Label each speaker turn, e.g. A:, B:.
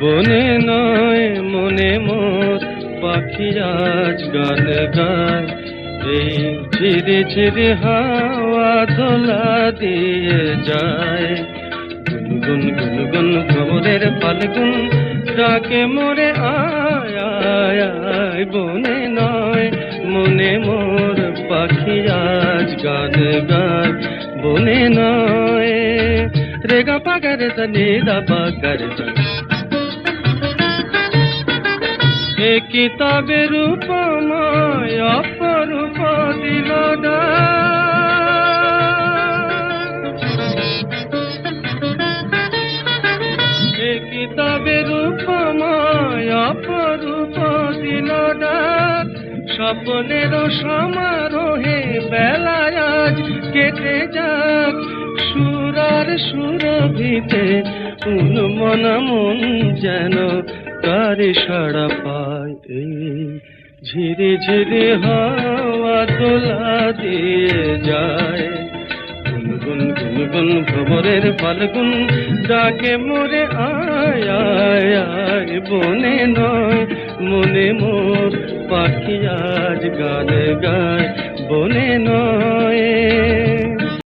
A: বনে নয় মনে মোর পাখি আজ গান গায়, এই ঝিরি ঝিরি হাওয়া দোলা দিয়ে যায়। গুনগুন গুনগুন ভ্রমরের ফাল্গুন ডাকে মোরে আয় আয় আয়, বনে নয় মনে মোর পাখি আজ গান গায়, বনে নয়। রে গা পা গা রে সা নি দা পা গা রে সা। এ কিতাবের উপমায় অপরূপ দিল এ কিতাবের উপমায় অপরূপ দিল স্বপ্নের সমারোহে বেলায় আজ কেটে যাক, সুরার সুরভিতে উন্মনা মন যেন তারে সাড়া পায়, এই ঝিরে ঝিরে হাওয়া দোলা দিয়ে যায়। গুনগুন গুনগুন ভ্রমরের ফাল্গুন ডাকে মোরে আয় আয় আয়, বনে নয় মনে মোর পাখি আজ গান গায়, বনে নয়।